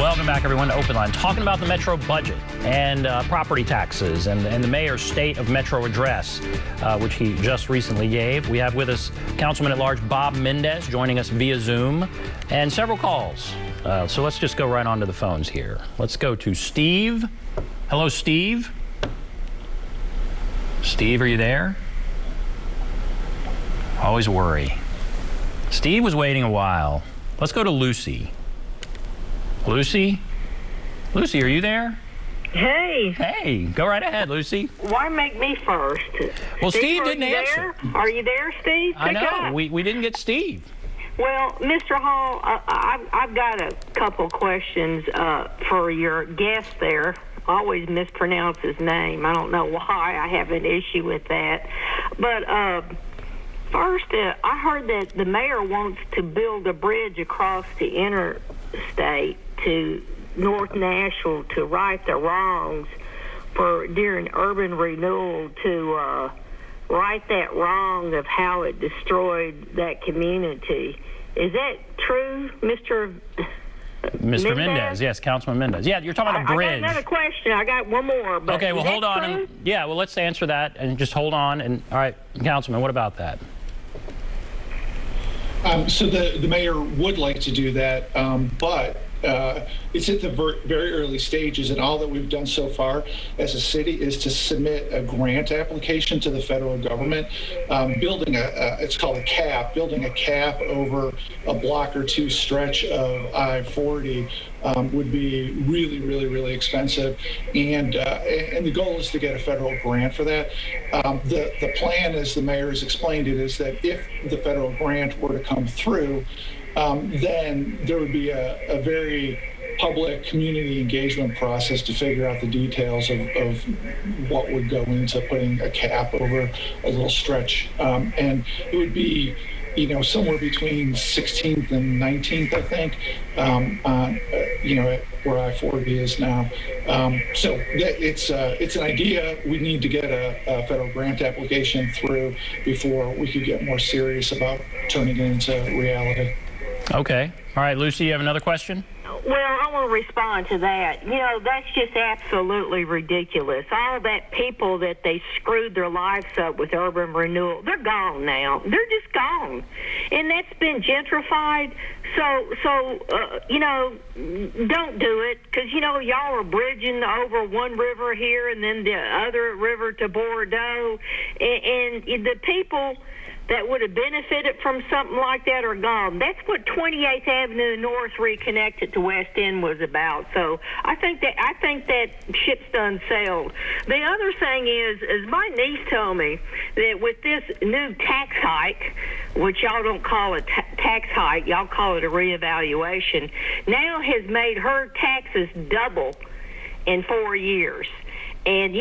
Welcome back, everyone, to Open Line. Talking about the Metro budget and property taxes and the mayor's state of Metro address, which he just recently gave. We have with us Councilman at Large Bob Mendes joining us via Zoom and several calls. So let's just go right onto the phones here. Let's go to Steve. Hello, Steve. Steve, are you there? Always worry. Steve was waiting a while. Let's go to Lucy. Lucy? Lucy, are you there? Hey. Hey, go right ahead, Lucy. Why make me first? Well, Steve didn't answer. Are you there, Steve? I know. We didn't get Steve. Well, Mr. Hall, I've got a couple questions for your guest there. I always mispronounce his name. I don't know why. I have an issue with that. But first, I heard that the mayor wants to build a bridge across the interstate to North Nashville to right the wrongs during urban renewal, to right that wrong of how it destroyed that community. Is that true, Mr. Mendez? Yes, Councilman Mendes. Yeah, you're talking about a bridge. I got another question. I got one more. But okay, well, hold on. Yeah, well, let's answer that and just hold on. And all right, Councilman, what about that? So the mayor would like to do that, but it's at the very early stages, and all that we've done so far as a city is to submit a grant application to the federal government, building it's called a cap, building a cap over a block or two stretch of I-40 would be really, really, really expensive, and the goal is to get a federal grant for that. The plan, as the mayor has explained it, is that if the federal grant were to come through, then there would be a very public community engagement process to figure out the details of what would go into putting a cap over a little stretch. And it would be, somewhere between 16th and 19th, I think, where I-40 is now. So it's an idea. We need to get a federal grant application through before we could get more serious about turning it into reality. Okay. All right, Lucy, you have another question? Well, I want to respond to that. That's just absolutely ridiculous. All that people that they screwed their lives up with urban renewal, they're gone now. They're just gone. And that's been gentrified. So don't do it, because, y'all are bridging over one river here and then the other river to Bordeaux. And the people that would have benefited from something like that are gone. That's what 28th Avenue North reconnected to West End was about. So I think that ship's done sailed. The other thing is my niece told me that with this new tax hike, which y'all don't call a tax hike, y'all call it a reevaluation, now has made her taxes double in 4 years. And,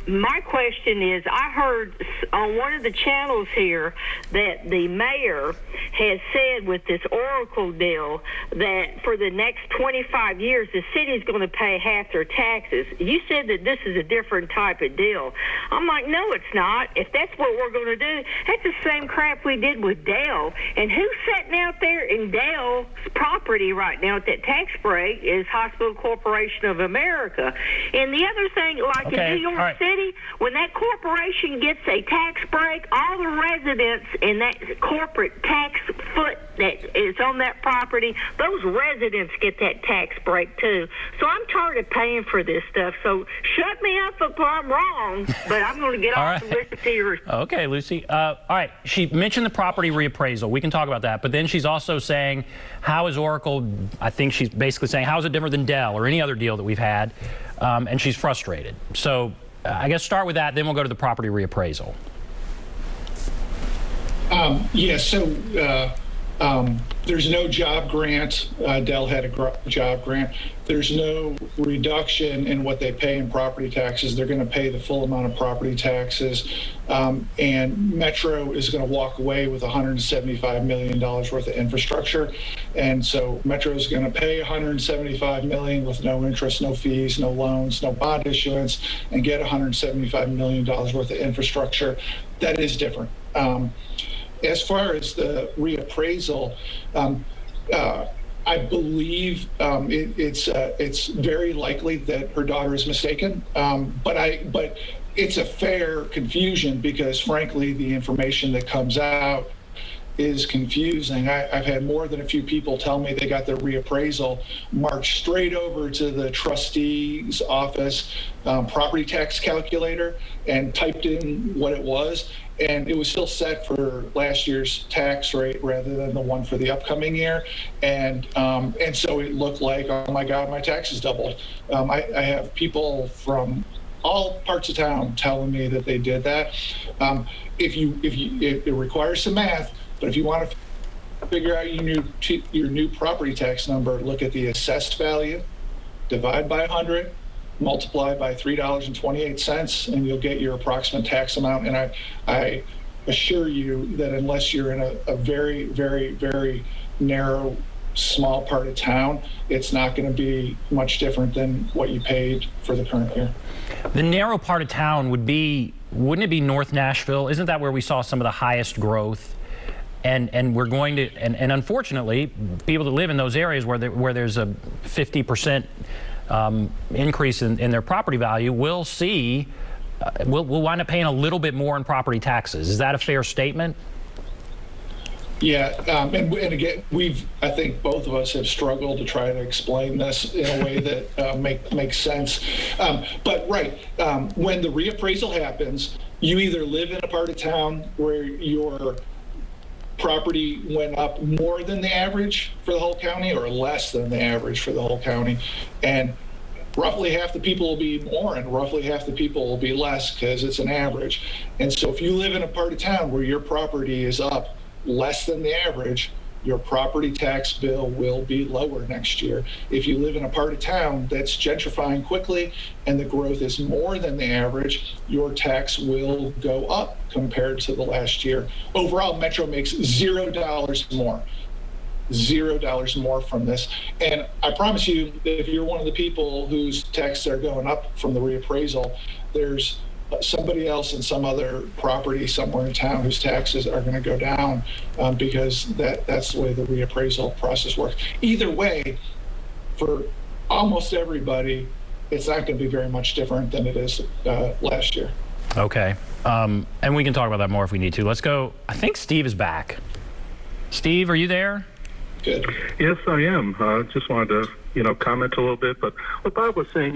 my question is, I heard on one of the channels here that the mayor has said with this Oracle deal that for the next 25 years, the city's going to pay half their taxes. You said that this is a different type of deal. I'm like, no, it's not. If that's what we're going to do, that's the same crap we did with Dell. And who's sitting out there in Dell's property right now at that tax break is Hospital Corporation of America. And the other thing, like in New York City, when that corporation gets a tax break, all the residents in that corporate tax foot that is on that property, those residents get that tax break too. So I'm tired of paying for this stuff. So shut me up if I'm wrong, but I'm going to get off the list of tears. Okay, Lucy. All right. She mentioned the property reappraisal. We can talk about that. But then she's also saying, how is Oracle, I think she's basically saying, how is it different than Dell or any other deal that we've had? And she's frustrated. So I guess start with that, then we'll go to the property reappraisal. There's no job grant. Dell had a job grant. There's no reduction in what they pay in property taxes. They're going to pay the full amount of property taxes. And Metro is going to walk away with $175 million worth of infrastructure. And so Metro is going to pay $175 million with no interest, no fees, no loans, no bond issuance, and get $175 million worth of infrastructure. That is different. As far as the reappraisal, I believe it's very likely that her daughter is mistaken, but it's a fair confusion because, frankly, the information that comes out is confusing. I've had more than a few people tell me they got their reappraisal, marched straight over to the trustee's office property tax calculator and typed in what it was, and it was still set for last year's tax rate rather than the one for the upcoming year, and so it looked like, oh my God, my taxes doubled. I have people from all parts of town telling me that they did that. It requires some math. But if you want to figure out your new property tax number, look at the assessed value, divide by 100, multiply by $3.28, and you'll get your approximate tax amount. And I assure you that unless you're in a very, very, very narrow, small part of town, it's not going to be much different than what you paid for the current year. The narrow part of town wouldn't it be North Nashville? Isn't that where we saw some of the highest growth? And we're going to, and unfortunately, people that live in those areas where there's a 50% increase in their property value will see, will wind up paying a little bit more in property taxes. Is that a fair statement? Yeah, and again, I think both of us have struggled to try to explain this in a way that makes sense. But right, when the reappraisal happens, you either live in a part of town where your property went up more than the average for the whole county or less than the average for the whole county. And roughly half the people will be more and roughly half the people will be less because it's an average. And so if you live in a part of town where your property is up less than the average, your property tax bill will be lower next year. If you live in a part of town that's gentrifying quickly and the growth is more than the average, your tax will go up compared to the last year. Overall, Metro makes $0 more. $0 more from this. And I promise you, if you're one of the people whose taxes are going up from the reappraisal, there's somebody else in some other property somewhere in town whose taxes are going to go down because that's the way the reappraisal process works. Either way, for almost everybody, it's not going to be very much different than it is last year. Okay. And we can talk about that more if we need to. Let's go. I think Steve is back. Steve, are you there? Good. Yes, I am. Just wanted to, comment a little bit. But what Bob was saying,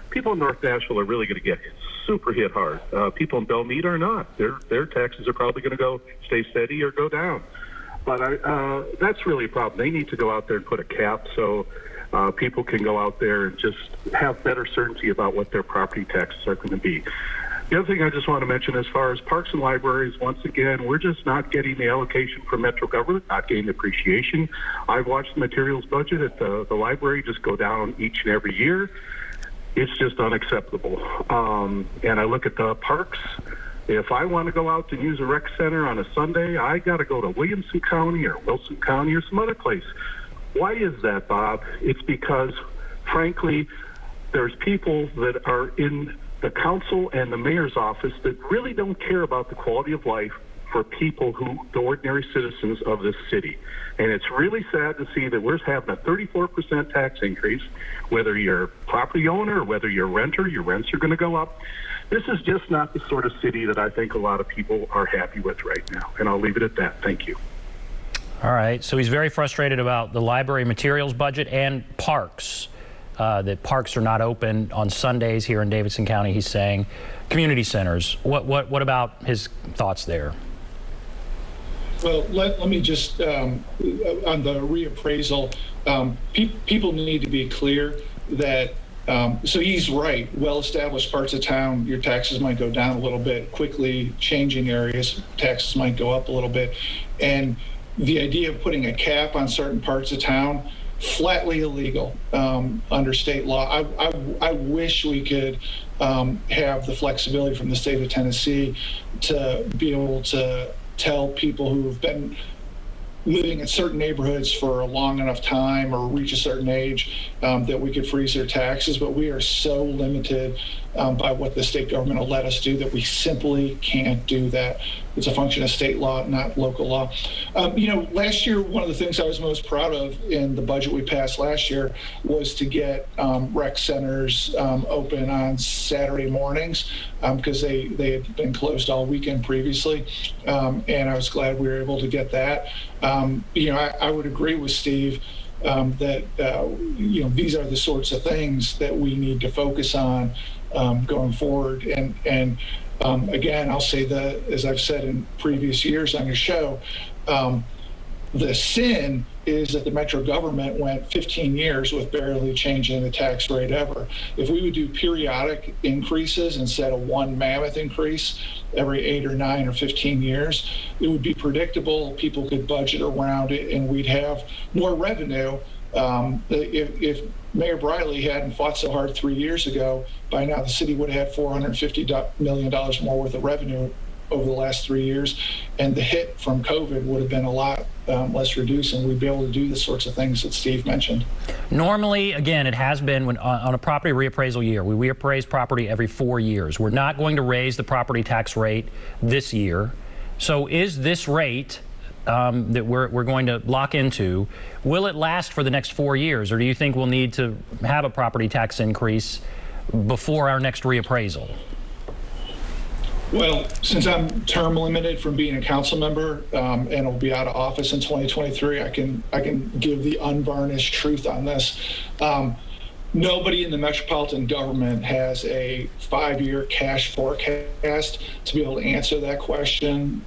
people in North Nashville are really going to get super hit hard. People in Belmead are not. Their taxes are probably going to stay steady or go down. But that's really a problem. They need to go out there and put a cap so people can go out there and just have better certainty about what their property taxes are going to be. The other thing I just want to mention as far as parks and libraries, once again, we're just not getting the allocation from Metro government, not getting the appreciation. I've watched the materials budget at the library just go down each and every year. It's just unacceptable. And I look at the parks. If I want to go out and use a rec center on a Sunday, I got to go to Williamson County or Wilson County or some other place. Why is that, Bob? It's because, frankly, there's people that are in the council and the mayor's office that really don't care about the quality of life for people the ordinary citizens of this city. And it's really sad to see that we're having a 34% tax increase, whether you're a property owner or whether you're a renter, your rents are going to go up. This is just not the sort of city that I think a lot of people are happy with right now. And I'll leave it at that. Thank you. All right. So he's very frustrated about the library materials budget and parks. That parks are not open on Sundays here in Davidson County, he's saying. Community centers. What about his thoughts there? Well, let me just, on the reappraisal, people need to be clear that, so he's right, well-established parts of town, your taxes might go down a little bit. Quickly changing areas, taxes might go up a little bit. And the idea of putting a cap on certain parts of town, flatly illegal under state law. I wish we could have the flexibility from the state of Tennessee to be able to tell people who have been living in certain neighborhoods for a long enough time or reach a certain age that we could freeze their taxes, but we are so limited by what the state government will let us do that we simply can't do that. It's a function of state law, not local law. Last year, one of the things I was most proud of in the budget we passed last year was to get rec centers open on Saturday mornings because they had been closed all weekend previously, and I was glad we were able to get that. I would agree with Steve that these are the sorts of things that we need to focus on going forward. And again, I'll say that, as I've said in previous years on your show, the sin is that the Metro government went 15 years with barely changing the tax rate ever. If we would do periodic increases instead of one mammoth increase every 8 or 9 or 15 years, it would be predictable, people could budget around it, and we'd have more revenue. If Mayor Briley hadn't fought so hard 3 years ago, by now the city would have had $450 million more worth of revenue over the last 3 years, and the hit from COVID would have been a lot less reduced, and we'd be able to do the sorts of things that Steve mentioned. Normally, again, it has been when on a property reappraisal year, we reappraise property every 4 years. We're not going to raise the property tax rate this year. So is this rate that we're going to lock into, will it last for the next 4 years, or do you think we'll need to have a property tax increase before our next reappraisal? Well, since I'm term limited from being a council member and will be out of office in 2023, I can give the unvarnished truth on this. Nobody in the metropolitan government has a 5-year cash forecast to be able to answer that question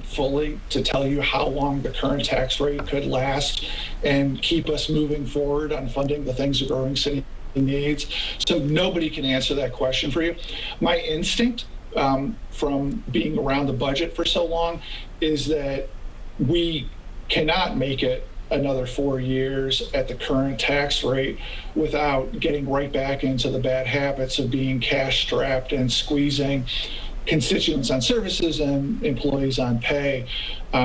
fully, to tell you how long the current tax rate could last and keep us moving forward on funding the things a growing city needs. So nobody can answer that question for you. My instinct from being around the budget for so long is that we cannot make it another 4 years at the current tax rate without getting right back into the bad habits of being cash strapped and squeezing constituents on services and employees on pay.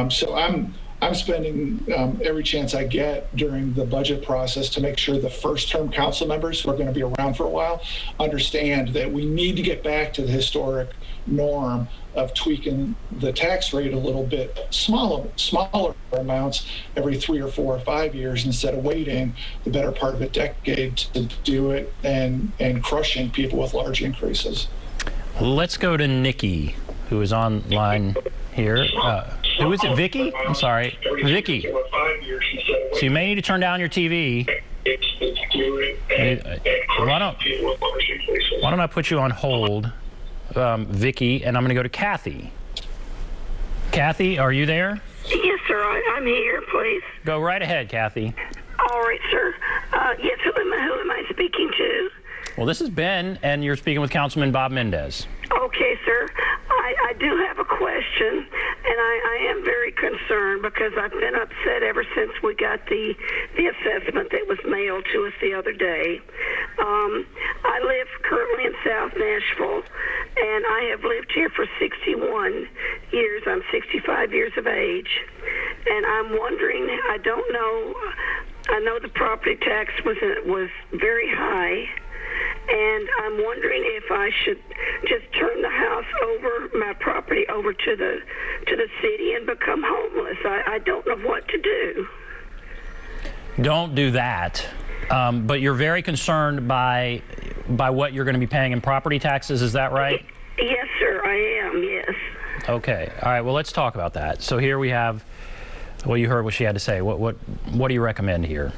So I'm spending every chance I get during the budget process to make sure the first-term council members who are going to be around for a while understand that we need to get back to the historic norm of tweaking the tax rate a little bit, smaller amounts every 3 or 4 or 5 years instead of waiting the better part of a decade to do it and crushing people with large increases. Let's go to Nikki, who is online here. Who is it, Vicky? I'm sorry, Vicky. So you may need to turn down your TV. Why don't I put you on hold, Vicky, and I'm going to go to Kathy. Kathy, are you there? Yes, sir. I'm here, please. Go right ahead, Kathy. All right, sir. Yes, who am I speaking to? Well, this is Ben, and you're speaking with Councilman Bob Mendes. Okay, sir. I do have a question, and I am very concerned because I've been upset ever since we got the assessment that was mailed to us the other day. I live currently in South Nashville, and I have lived here for 61 years. I'm 65 years of age, and I'm wondering, I don't know, I know the property tax was very high, and I'm wondering if I should just turn the house over, my property over to the city and become homeless. I don't know what to do. Don't do that. But you're very concerned by what you're going to be paying in property taxes. Is that right? Yes, sir. I am. Yes. Okay. All right. Well, let's talk about that. So here we have. Well, you heard what she had to say. What do you recommend here?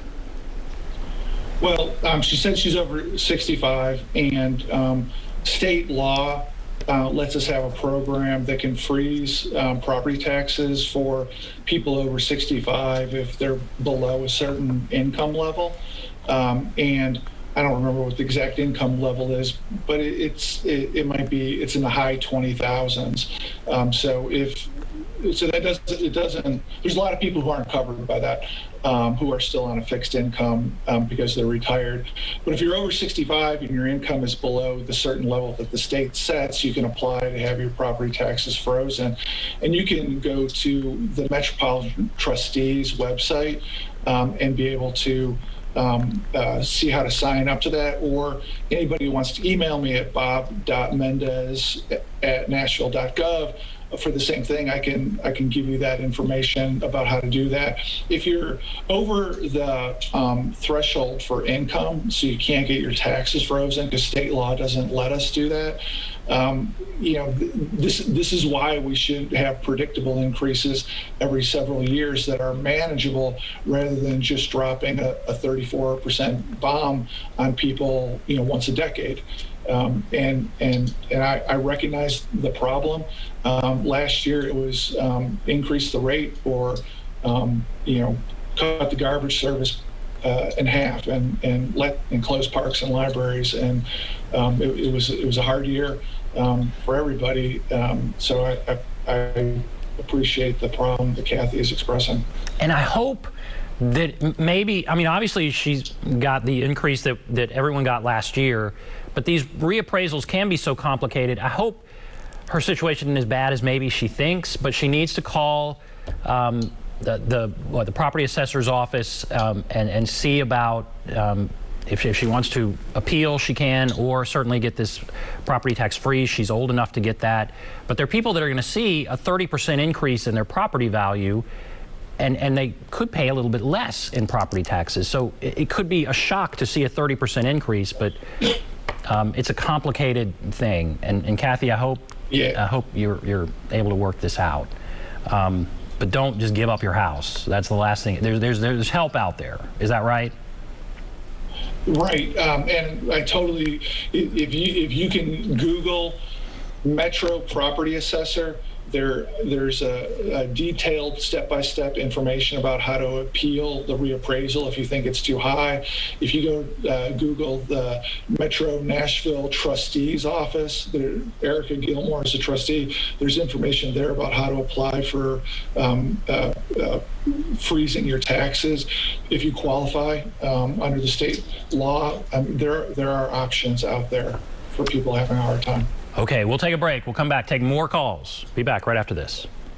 Well, she said she's over 65, and state law lets us have a program that can freeze property taxes for people over 65 if they're below a certain income level. And I don't remember what the exact income level is, but it's in the high 20,000s. So if so that doesn't, there's a lot of people who aren't covered by that, who are still on a fixed income because they're retired. But if you're over 65 and your income is below the certain level that the state sets, you can apply to have your property taxes frozen. And you can go to the Metropolitan Trustees website and be able to see how to sign up to that, or anybody who wants to email me at bob.mendes@nashville.gov for the same thing. I can give you that information about how to do that. If you're over the threshold for income, so you can't get your taxes frozen because state law doesn't let us do that, this is why we should have predictable increases every several years that are manageable, rather than just dropping a 34% bomb on people, once a decade. And I recognize the problem. Last year it was increase the rate, or cut the garbage service in half, and close parks and libraries, and it was a hard year for everybody. So I appreciate the problem that Kathy is expressing. And I hope that maybe, obviously she's got the increase that everyone got last year, but these reappraisals can be so complicated. I hope her situation isn't as bad as maybe she thinks, but she needs to call the property assessor's office and see about if she wants to appeal, she can, or certainly get this property tax free. She's old enough to get that. But there are people that are going to see a 30% increase in their property value, and they could pay a little bit less in property taxes. So it could be a shock to see a 30% increase, but it's a complicated thing. And Kathy, I hope you're able to work this out. But don't just give up your house. That's the last thing. There's help out there. Is that right? Right, and I totally. If you can Google Metro Property Assessor, there's a detailed step-by-step information about how to appeal the reappraisal if you think it's too high. If you go Google the Metro Nashville Trustees Office, Erica Gilmore is a trustee. There's information there about how to apply for freezing your taxes if you qualify under the state law. There are options out there for people having a hard time. Okay, we'll take a break. We'll come back, take more calls. Be back right after this.